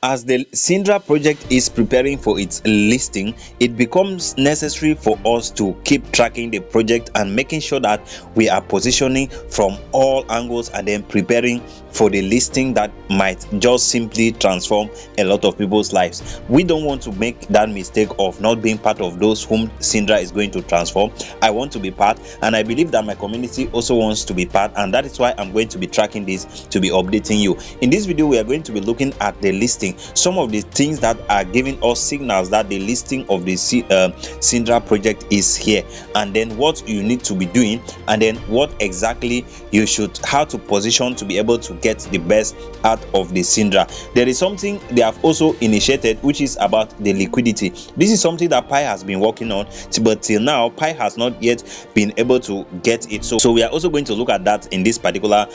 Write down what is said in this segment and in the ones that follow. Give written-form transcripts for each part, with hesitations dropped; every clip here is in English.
as the Sidra project is preparing for its listing, it becomes necessary for us to keep tracking the project and making sure that we are positioning from all angles and then preparing for the listing that might just simply transform a lot of people's lives. We don't want to make that mistake of not being part of those whom Sidra is going to transform. I want to be part, and I believe that my community also wants to be part, and that is why I'm going to be tracking this to be updating you. In this video, we are going to be looking at the listing, some of the things that are giving us signals that the listing of the Sidra project is here, and then what you need to be doing, and then what exactly you should, how to position to be able to get the best out of the Sidra. There is something they have also initiated, which is about the liquidity. This is something that Pi has been working on, but till now Pi has not yet been able to get it. So we are also going to look at that in this particular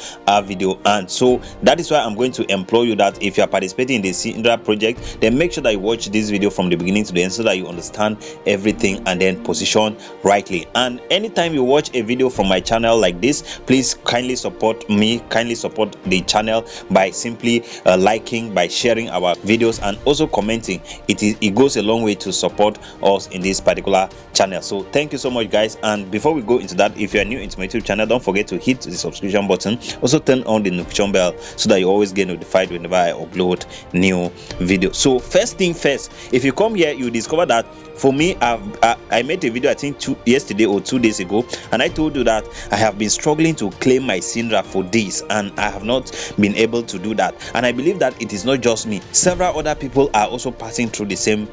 video, and so that is why I'm going to implore you that if you are participating in the Sidra project, then make sure that you watch this video from the beginning to the end so that you understand everything and then position rightly. And anytime you watch a video from my channel like this, please kindly support me, kindly support the channel by simply liking, by sharing our videos, and also commenting. It goes a long way to support us in this particular channel. So thank you so much, guys. And before we go into that, if you are new into my YouTube channel, don't forget to hit the subscription button. Also turn on the notification bell so that you always get notified whenever I upload new videos. So first thing first, if you come here, you discover that for me, I made a video I think yesterday or 2 days ago, and I told you that I have been struggling to claim my Sidra for days, and I have not been able to do that. And I believe that it is not just me, several other people are also passing through the same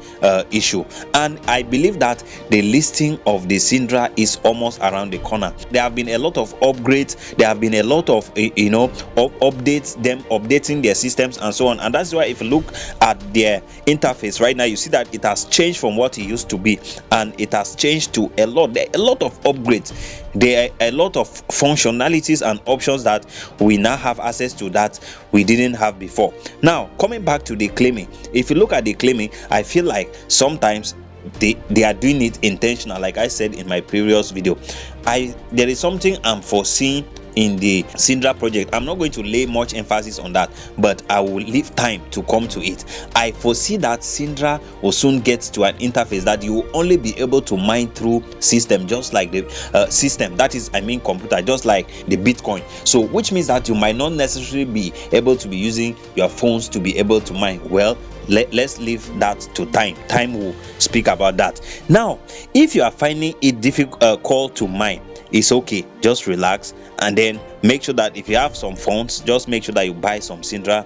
issue. And I believe that the listing of the Sidra is almost around the corner. There have been a lot of upgrades, there have been a lot of updates, them updating their systems and so on. And that's why if you look at their interface right now, you see that it has changed from what it used to be, and it has changed to a lot of upgrades. There are a lot of functionalities and options that we now have access to that we didn't have before. Now, coming back to the claiming, if you look at the claiming, I feel like sometimes they are doing it intentional. Like I said in my previous video, there is something I'm foreseeing in the Sidra project. I'm not going to lay much emphasis on that, but I will leave time to come to it. I foresee that Sidra will soon get to an interface that you will only be able to mine through system, just like the system, that is, I mean computer, just like the Bitcoin. So which means that you might not necessarily be able to be using your phones to be able to mine. Well, let's leave that to time will speak about that. Now, if you are finding it difficult to mine, it's okay, just relax, and then make sure that if you have some funds, just make sure that you buy some Sidra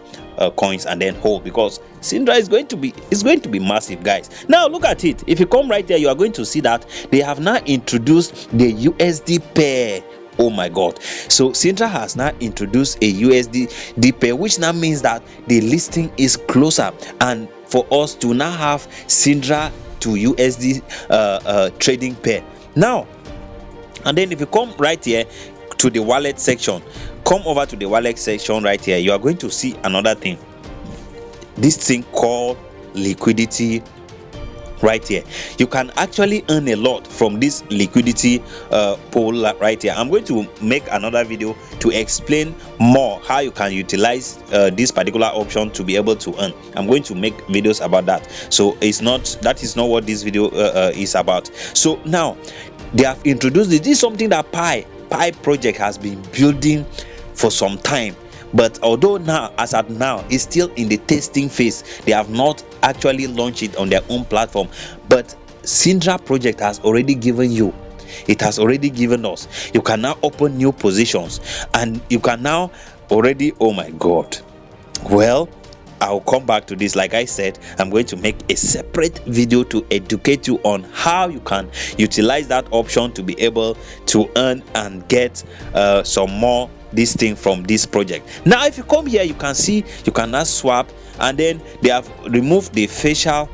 coins and then hold, because Sidra is going to be massive, guys. Now look at it. If you come right there, you are going to see that they have now introduced the USD pair. Oh my god. So Sidra has now introduced a USD pair, which now means that the listing is closer, and for us to now have Sidra to USD trading pair. Now, and then if you come right here to the wallet section, come over to the wallet section right here, you are going to see another thing, this thing called liquidity right here. You can actually earn a lot from this liquidity pool right here. I'm going to make another video to explain more how you can utilize this particular option to be able to earn. I'm going to make videos about that. So that is not what this video is about. So now they have introduced this. This is something that Pi project has been building for some time, but although now, as at now, it's still in the testing phase, they have not actually launched it on their own platform. But Sidra project has already given you, it has already given us, you can now open new positions, and you can now already, oh my god, well, I'll come back to this. Like I said, I'm going to make a separate video to educate you on how you can utilize that option to be able to earn and get some more this thing from this project. Now if you come here, you can see you can now swap, and then they have removed the facial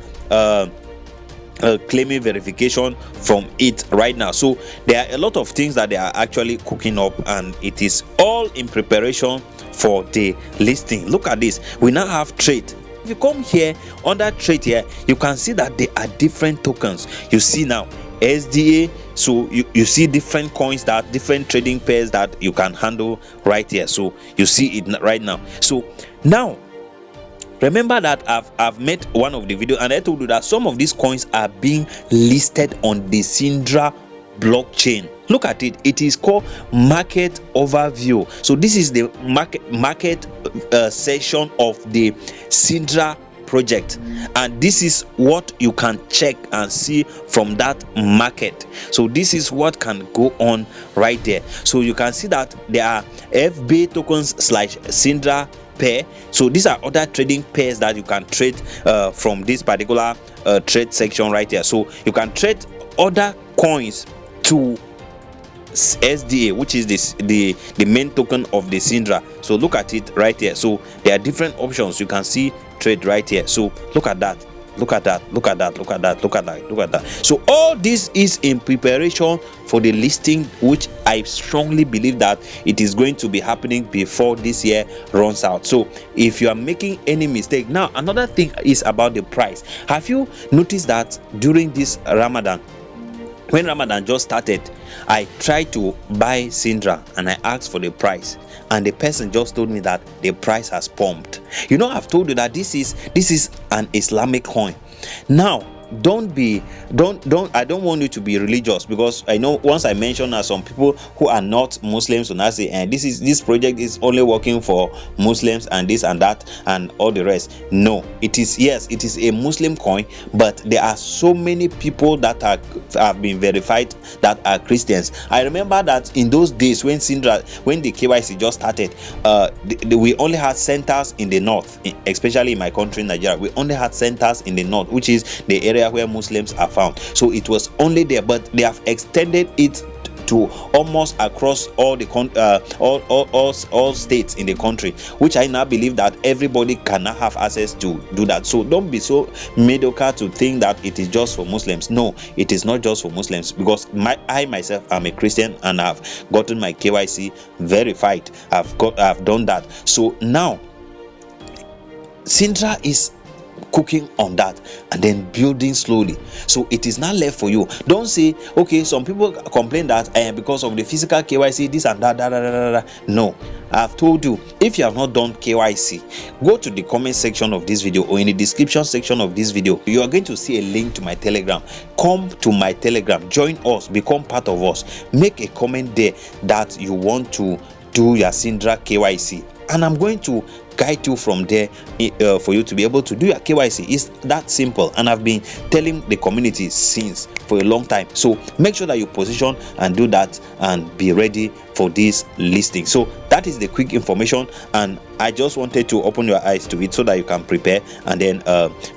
claiming verification from it right now. So there are a lot of things that they are actually cooking up, and it is all in preparation for the listing. Look at this, we now have trade. If you come here under trade here, you can see that there are different tokens. You see now SDA, so you see different coins, that different trading pairs that you can handle right here. So you see it right now. So now Remember that I've made one of the video and I told you that some of these coins are being listed on the Sidra blockchain. Look at it. It is called market overview. So this is the market section of the Sidra project, and this is what you can check and see from that market. So this is what can go on right there. So you can see that there are FB tokens / Sidra pair. So these are other trading pairs that you can trade from this particular trade section right here. So you can trade other coins to SDA, which is the main token of the Sidra. So look at it right here. So there are different options you can see trade right here. So look at that, look at that, look at that, look at that, look at that, look at that. So all this is in preparation for the listing, which I strongly believe that it is going to be happening before this year runs out. So if you are making any mistake now, another thing is about the price. Have you noticed that during this Ramadan, when Ramadan just started, I tried to buy Sidra and I asked for the price, and the person just told me that the price has pumped. You know, I've told you that this is an Islamic coin. Now I don't want you to be religious, because I know once I mention some people who are not Muslims will not say, and this project is only working for Muslims and this and that and all the rest. No, it is, yes, it is a Muslim coin, but there are so many people that have been verified that are Christians. I remember that in those days when the KYC just started, we only had centers in the north, especially in my country, Nigeria. We only had centers in the north, which is the area where Muslims are found. So it was only there, but they have extended it to almost across all the all states in the country, which I now believe that everybody cannot have access to do that. So don't be so mediocre to think that it is just for Muslims. No, it is not just for Muslims, because I myself am a Christian and I've gotten my KYC verified. I've done that. So now Sidra is cooking on that and then building slowly. So it is not left for you. Don't say, okay, some people complain that because of the physical KYC this and that. No, I've told you, if you have not done KYC, go to the comment section of this video or in the description section of this video. You are going to see a link to my Telegram. Come to my Telegram, join us, become part of us. Make a comment there that you want to do your Sidra KYC, and I'm going to guide you from there for you to be able to do your KYC. It's that simple, and I've been telling the community since for a long time. So make sure that you position and do that and be ready for this listing. So that is the quick information, and I just wanted to open your eyes to it so that you can prepare and then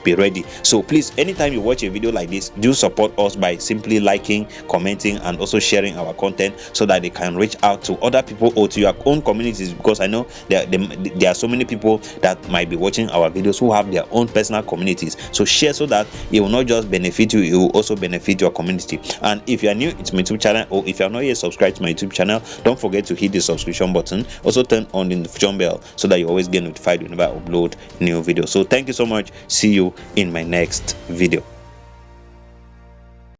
be ready. So please, anytime you watch a video like this, do support us by simply liking, commenting, and also sharing our content so that they can reach out to other people or to your own communities, because I know there are so many people that might be watching our videos who have their own personal communities. So share so that it will not just benefit you, it will also benefit your community. And if you are new to my YouTube channel, or if you are not yet subscribed to my YouTube channel, don't forget to hit the subscription button. Also turn on the notification bell so that you always get notified whenever I upload new videos. So thank you so much. See you in my next video.